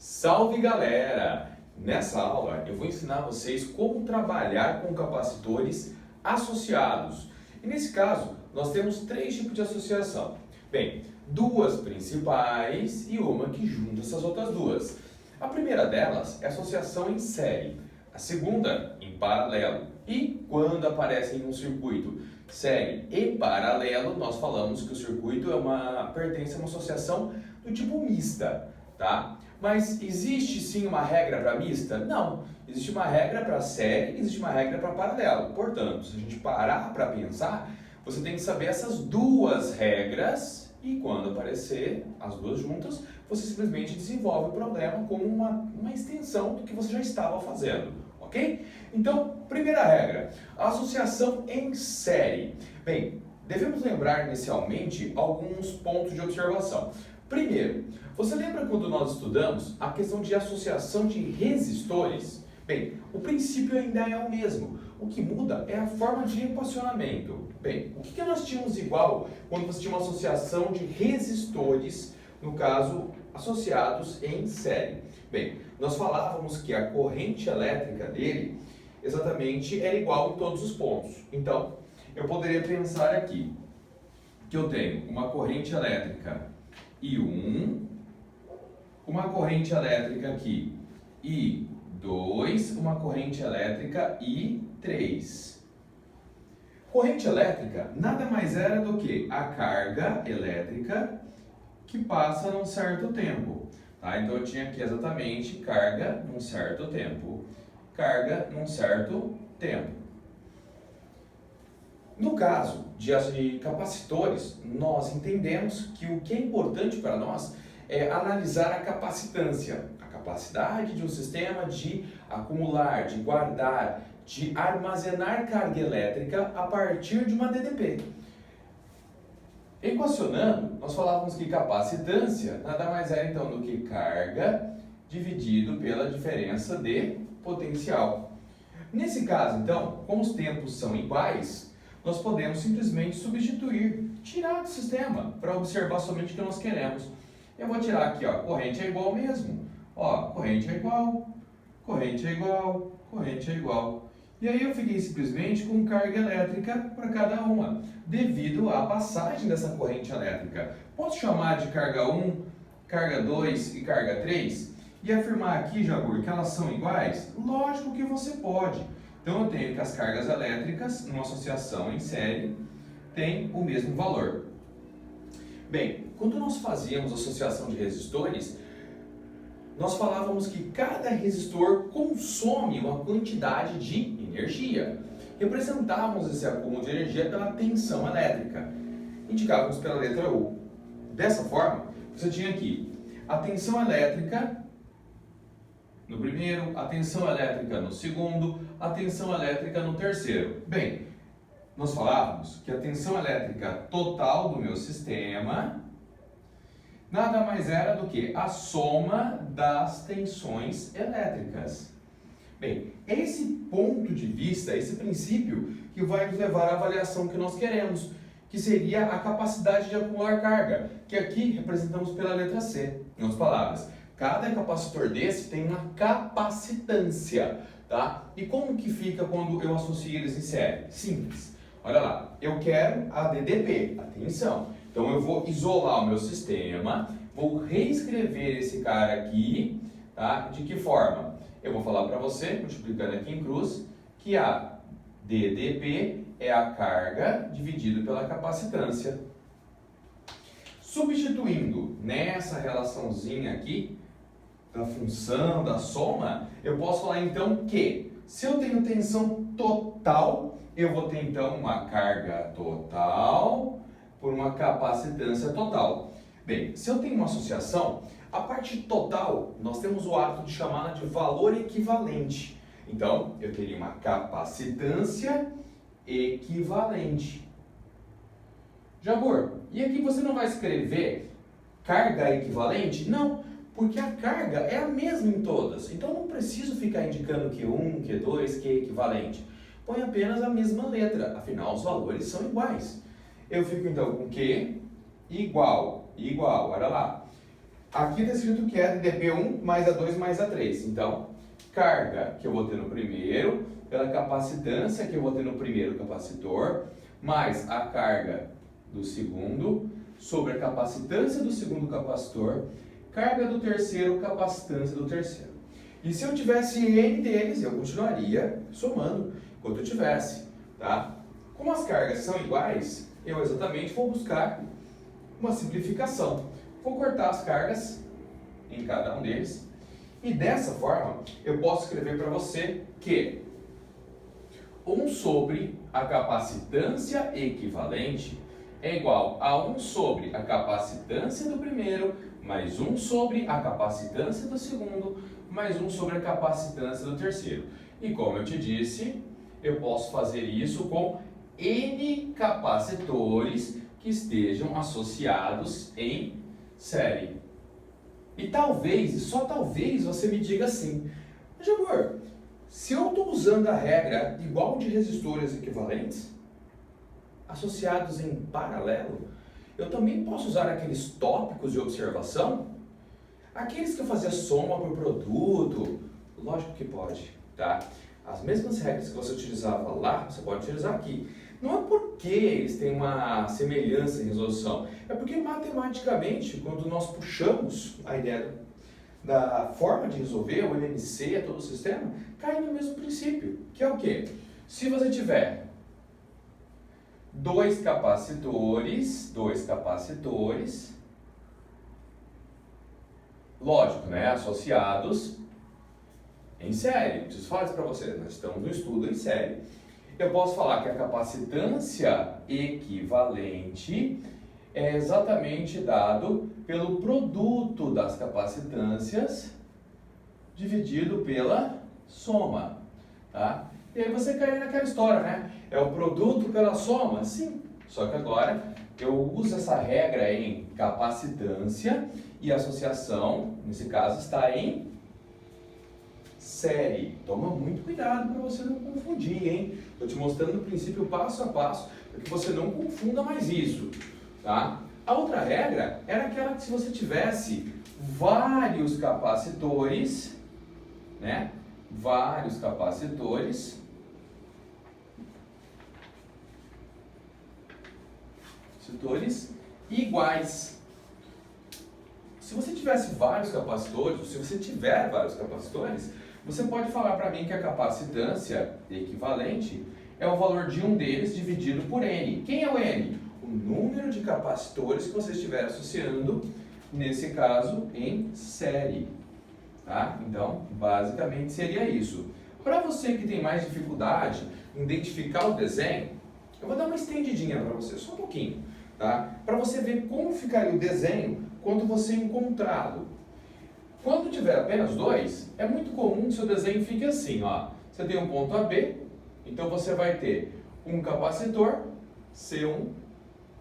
Salve galera! Nessa aula eu vou ensinar vocês como trabalhar com capacitores associados. E nesse caso nós temos três tipos de associação. Bem, duas principais e uma que junta essas outras duas. A primeira delas é associação em série, a segunda em paralelo. E quando aparecem em um circuito série e paralelo, nós falamos que o circuito pertence a uma associação do tipo mista, tá? Mas existe sim uma regra para mista? Não. Existe uma regra para série e existe uma regra para paralelo. Portanto, se a gente parar para pensar, você tem que saber essas duas regras e quando aparecer as duas juntas, você simplesmente desenvolve o problema como uma extensão do que você já estava fazendo, ok? Então, primeira regra, associação em série. Bem, devemos lembrar inicialmente alguns pontos de observação. Primeiro, você lembra quando nós estudamos a questão de associação de resistores? Bem, o princípio ainda é o mesmo. O que muda é a forma de equacionamento. Bem, o que nós tínhamos igual quando você tinha uma associação de resistores, no caso, associados em série? Bem, nós falávamos que a corrente elétrica dele exatamente era igual em todos os pontos. Então, eu poderia pensar aqui que eu tenho uma corrente elétrica I1, uma corrente elétrica aqui I2, uma corrente elétrica I3. Corrente elétrica nada mais era do que a carga elétrica que passa num certo tempo. Tá? Então eu tinha aqui exatamente carga num certo tempo, carga num certo tempo. No caso de capacitores, nós entendemos que o que é importante para nós é analisar a capacitância, a capacidade de um sistema de acumular, de guardar, de armazenar carga elétrica a partir de uma DDP. Equacionando, nós falávamos que capacitância nada mais é então do que carga dividido pela diferença de potencial. Nesse caso, então, como os tempos são iguais, nós podemos simplesmente substituir, tirar do sistema para observar somente o que nós queremos. Eu vou tirar aqui, ó, corrente é igual mesmo. Ó, corrente é igual, corrente é igual, corrente é igual. E aí eu fiquei simplesmente com carga elétrica para cada uma, devido à passagem dessa corrente elétrica. Posso chamar de carga 1, carga 2 e carga 3? E afirmar aqui, Jabur, que elas são iguais? Lógico que você pode. Então eu tenho que as cargas elétricas, numa associação em série, têm o mesmo valor. Bem, quando nós fazíamos associação de resistores, nós falávamos que cada resistor consome uma quantidade de energia. Representávamos esse acúmulo de energia pela tensão elétrica. Indicávamos pela letra U. Dessa forma, você tinha aqui a tensão elétrica no primeiro, a tensão elétrica no segundo, a tensão elétrica no terceiro. Bem, nós falávamos que a tensão elétrica total do meu sistema nada mais era do que a soma das tensões elétricas. Bem, é esse ponto de vista, esse princípio que vai nos levar à avaliação que nós queremos, que seria a capacidade de acumular carga, que aqui representamos pela letra C. Em outras palavras, cada capacitor desse tem uma capacitância, tá? E como que fica quando eu associo eles em série? Simples. Olha lá, eu quero a DDP, atenção. Então eu vou isolar o meu sistema, vou reescrever esse cara aqui, tá? De que forma? Eu vou falar para você, multiplicando aqui em cruz, que a DDP é a carga dividido pela capacitância. Substituindo nessa relaçãozinha aqui, da função, da soma, eu posso falar então que se eu tenho tensão total, eu vou ter então uma carga total por uma capacitância total. Bem, se eu tenho uma associação, a parte total, nós temos o hábito de chamá-la de valor equivalente. Então, eu teria uma capacitância equivalente. Jabor, e aqui você não vai escrever carga equivalente? Não, porque a carga é a mesma em todas. Então não preciso ficar indicando Q1, Q2, Q equivalente. Põe apenas a mesma letra, afinal os valores são iguais. Eu fico então com Q igual, olha lá. Aqui está escrito que é DP1 mais A2 mais A3. Então, carga que eu vou ter no primeiro, pela capacitância que eu vou ter no primeiro capacitor, mais a carga do segundo, sobre a capacitância do segundo capacitor, carga do terceiro, capacitância do terceiro. E se eu tivesse N deles, eu continuaria somando enquanto eu tivesse, tá? Como as cargas são iguais, eu exatamente vou buscar uma simplificação. Vou cortar as cargas em cada um deles e dessa forma eu posso escrever para você que 1 sobre a capacitância equivalente é igual a 1 sobre a capacitância do primeiro, mais 1 sobre a capacitância do segundo, mais 1 sobre a capacitância do terceiro. E como eu te disse, eu posso fazer isso com N capacitores que estejam associados em série. E talvez, e só talvez, você me diga assim: Jabor, se eu estou usando a regra igual de resistores equivalentes, associados em paralelo, eu também posso usar aqueles tópicos de observação? Aqueles que eu fazia soma por produto? Lógico que pode, tá? As mesmas regras que você utilizava lá, você pode utilizar aqui. Não é porque eles têm uma semelhança em resolução, é porque matematicamente, quando nós puxamos a ideia da forma de resolver, o LMC, todo o sistema, cai no mesmo princípio, que é o quê? Se você tiver dois capacitores, lógico, né, associados em série. Preciso falar isso para você, nós estamos no estudo em série. Eu posso falar que a capacitância equivalente é exatamente dado pelo produto das capacitâncias dividido pela soma, tá? E aí você cai naquela história, né? É o produto pela soma? Sim. Só que agora eu uso essa regra em capacitância e associação, nesse caso, está em série. Toma muito cuidado para você não confundir, hein? Estou te mostrando o princípio passo a passo para que você não confunda mais isso, tá? A outra regra era aquela que se você tivesse vários capacitores, né? Vários capacitores iguais. Se você tivesse vários capacitores, ou se você tiver vários capacitores, você pode falar para mim que a capacitância equivalente é o valor de um deles dividido por N. Quem é o N? O número de capacitores que você estiver associando, nesse caso, em série. Tá? Então, basicamente seria isso. Para você que tem mais dificuldade em identificar o desenho, eu vou dar uma estendidinha para você, só um pouquinho, tá? Para você ver como ficaria o desenho quando você encontrá-lo. Quando tiver apenas dois, é muito comum que o seu desenho fique assim, ó. Você tem um ponto AB, então você vai ter um capacitor, C1,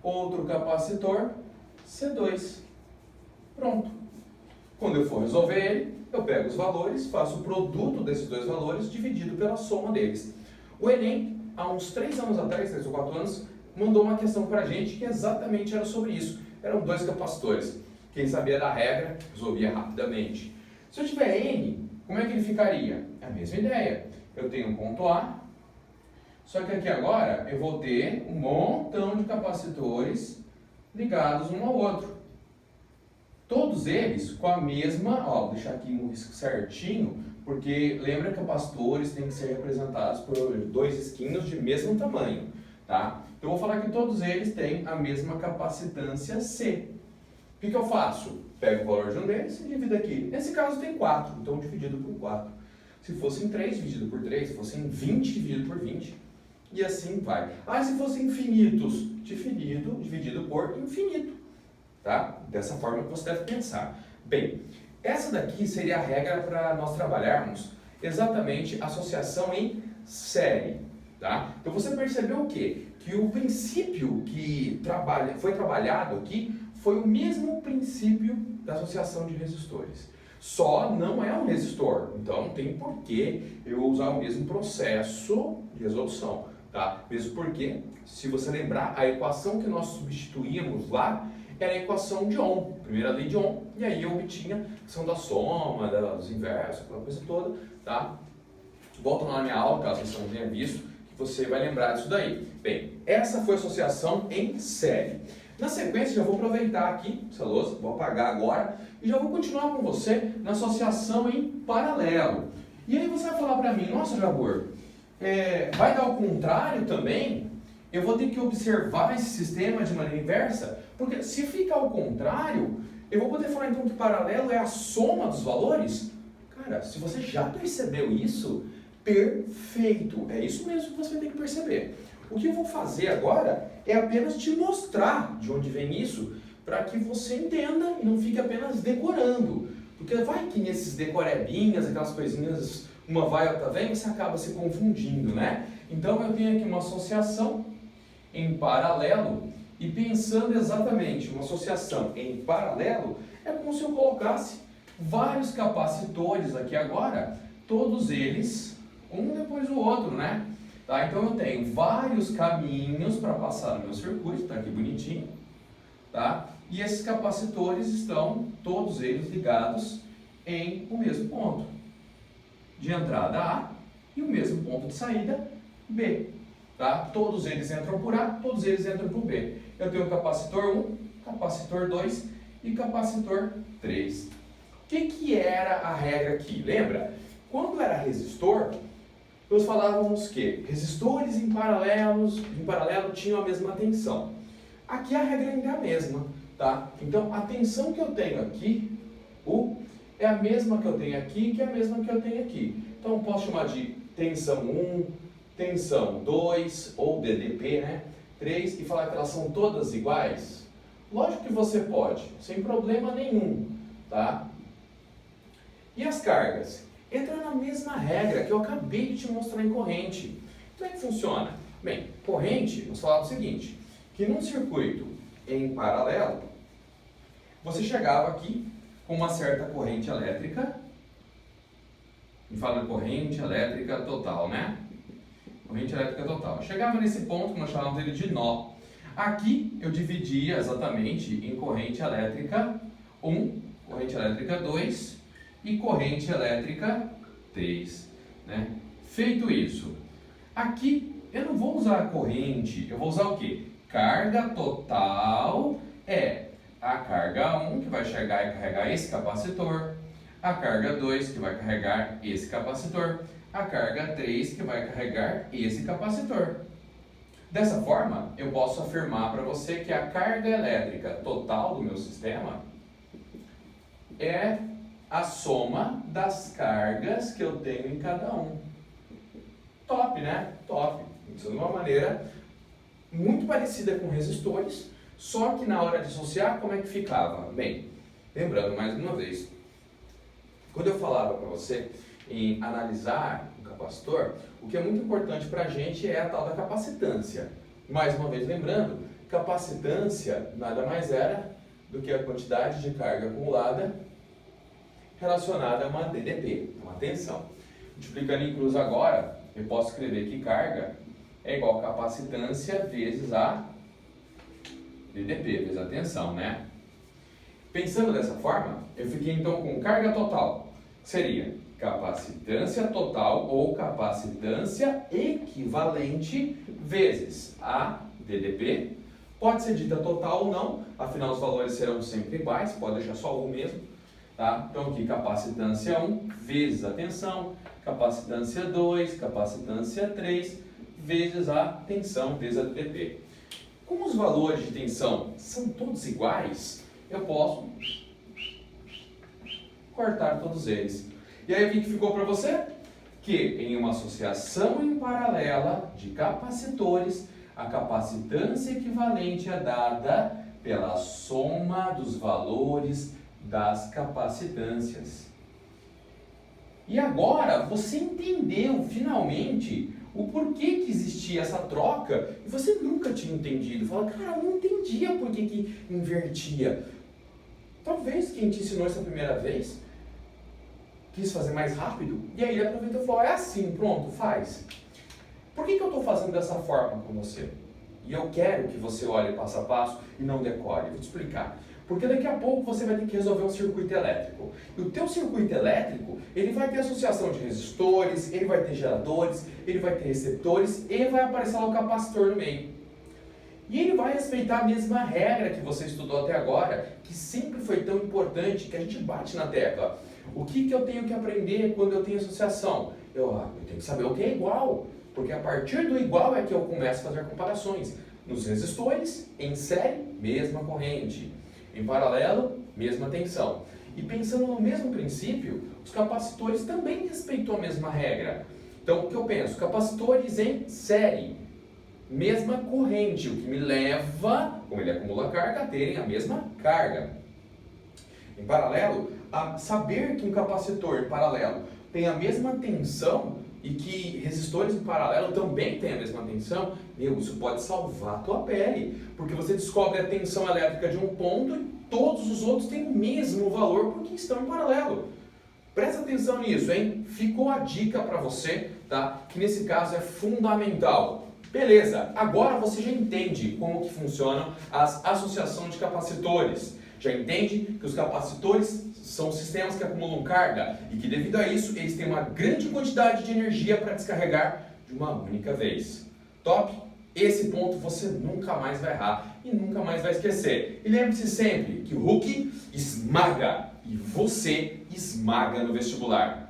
outro capacitor, C2. Pronto. Quando eu for resolver ele, eu pego os valores, faço o produto desses dois valores dividido pela soma deles. O Enem, há uns 3 anos atrás, 3 ou 4 anos, mandou uma questão pra gente que exatamente era sobre isso. Eram dois capacitores. Quem sabia da regra, resolvia rapidamente. Se eu tiver N, como é que ele ficaria? É a mesma ideia. Eu tenho um ponto A, só que aqui agora eu vou ter um montão de capacitores ligados um ao outro. Todos eles com a mesma, ó, vou deixar aqui um risco certinho, porque lembra que capacitores têm que ser representados por dois esquinos de mesmo tamanho, tá? Então eu vou falar que todos eles têm a mesma capacitância C. O que eu faço? Pego o valor de um deles e divido aqui. Nesse caso tem 4, então dividido por 4. Se fossem 3, dividido por 3. Se fossem 20, dividido por 20. E assim vai. Ah, se fossem infinitos, dividido por infinito. Tá? Dessa forma que você deve pensar. Bem, essa daqui seria a regra para nós trabalharmos exatamente associação em série. Tá? Então você percebeu o quê? Que o princípio que foi trabalhado aqui foi o mesmo princípio da associação de resistores. Só não é um resistor, então não tem porquê eu usar o mesmo processo de resolução. Tá? Mesmo porque, se você lembrar, a equação que nós substituímos lá era a equação de Ohm, primeira lei de Ohm, e aí eu obtinha a questão da soma, dos inversos, aquela coisa toda, tá? Volta lá na minha aula, caso você não tenha visto, que você vai lembrar disso daí. Bem, essa foi a associação em série. Na sequência, já vou aproveitar aqui, essa louça, vou apagar agora, e já vou continuar com você na associação em paralelo. E aí você vai falar para mim, nossa, Jabor, vai dar o contrário também? Eu vou ter que observar esse sistema de maneira inversa? Porque se ficar ao contrário, eu vou poder falar então que paralelo é a soma dos valores? Cara, se você já percebeu isso, perfeito! É isso mesmo que você vai ter que perceber. O que eu vou fazer agora é apenas te mostrar de onde vem isso, para que você entenda e não fique apenas decorando. Porque vai que nesses decorebinhas, aquelas coisinhas, uma vai, outra vem, você acaba se confundindo, né? Então eu tenho aqui uma associação em paralelo, e pensando exatamente uma associação em paralelo, é como se eu colocasse vários capacitores aqui agora, todos eles um depois do outro, né? Tá? Então eu tenho vários caminhos para passar no meu circuito, tá aqui bonitinho, tá? E esses capacitores estão todos eles ligados em o mesmo ponto de entrada A e o mesmo ponto de saída B. Tá? Todos eles entram por A, todos eles entram por B. Eu tenho capacitor 1, capacitor 2 e capacitor 3. O que era a regra aqui? Lembra? Quando era resistor, nós falávamos que resistores em paralelo tinham a mesma tensão. Aqui a regra ainda é a mesma. Tá? Então a tensão que eu tenho aqui, U, é a mesma que eu tenho aqui, que é a mesma que eu tenho aqui. Então eu posso chamar de tensão 1, tensão 2, ou DDP, né? 3, e falar que elas são todas iguais? Lógico que você pode, sem problema nenhum, tá? E as cargas? Entra na mesma regra que eu acabei de te mostrar em corrente. Como é que funciona? Bem, corrente, vamos falar o seguinte, que num circuito em paralelo, você chegava aqui com uma certa corrente elétrica, me fala de corrente elétrica total, né? Corrente elétrica total. Chegava nesse ponto que nós chamamos ele de nó. Aqui eu dividia exatamente em corrente elétrica 1, corrente elétrica 2 e corrente elétrica 3. Né? Feito isso, aqui eu não vou usar a corrente, eu vou usar o quê? Carga total é a carga 1 que vai chegar e carregar esse capacitor, a carga 2 que vai carregar esse capacitor, a carga 3 que vai carregar esse capacitor. Dessa forma, eu posso afirmar para você que a carga elétrica total do meu sistema é a soma das cargas que eu tenho em cada um. Top, né? Top. Isso de uma maneira muito parecida com resistores, só que na hora de associar, como é que ficava? Bem, lembrando mais uma vez, quando eu falava para você em analisar um capacitor, o que é muito importante para a gente é a tal da capacitância. Mais uma vez lembrando, capacitância nada mais era do que a quantidade de carga acumulada relacionada a uma DDP, uma tensão. Multiplicando em cruz agora, eu posso escrever que carga é igual a capacitância vezes a DDP, vezes a tensão, né? Pensando dessa forma, eu fiquei então com carga total, que seria capacitância total ou capacitância equivalente vezes a DDP. Pode ser dita total ou não, afinal os valores serão sempre iguais, pode deixar só um mesmo. Tá? Então aqui capacitância 1 vezes a tensão, capacitância 2, capacitância 3 vezes a tensão vezes a DDP. Como os valores de tensão são todos iguais, eu posso cortar todos eles. E aí o que ficou para você? Que em uma associação em paralela de capacitores, a capacitância equivalente é dada pela soma dos valores das capacitâncias. E agora você entendeu finalmente o porquê que existia essa troca e você nunca tinha entendido. Fala, cara, eu não entendia por que invertia. Talvez quem te ensinou essa primeira vez quis fazer mais rápido e aí ele aproveitou e falou, é assim, pronto, faz. Por que eu estou fazendo dessa forma com você? E eu quero que você olhe passo a passo e não decore. Vou te explicar. Porque daqui a pouco você vai ter que resolver um circuito elétrico. E o teu circuito elétrico, ele vai ter associação de resistores, ele vai ter geradores, ele vai ter receptores e vai aparecer lá o capacitor no meio. E ele vai respeitar a mesma regra que você estudou até agora, que sempre foi tão importante, que a gente bate na tecla. O que eu tenho que aprender quando eu tenho associação? Eu tenho que saber o que é igual, porque a partir do igual é que eu começo a fazer comparações. Nos resistores, em série, mesma corrente. Em paralelo, mesma tensão. E pensando no mesmo princípio, os capacitores também respeitam a mesma regra. Então, o que eu penso? Capacitores em série, mesma corrente, o que me leva, como ele acumula carga, a terem a mesma carga. Em paralelo, a saber que um capacitor em paralelo tem a mesma tensão e que resistores em paralelo também têm a mesma tensão, isso pode salvar a tua pele, porque você descobre a tensão elétrica de um ponto e todos os outros têm o mesmo valor porque estão em paralelo. Presta atenção nisso, hein? Ficou a dica para você, tá? Que nesse caso é fundamental. Beleza, agora você já entende como que funcionam as associações de capacitores. Já entende que os capacitores são sistemas que acumulam carga e que devido a isso eles têm uma grande quantidade de energia para descarregar de uma única vez. Top? Esse ponto você nunca mais vai errar e nunca mais vai esquecer. E lembre-se sempre que o Hulk esmaga e você esmaga no vestibular.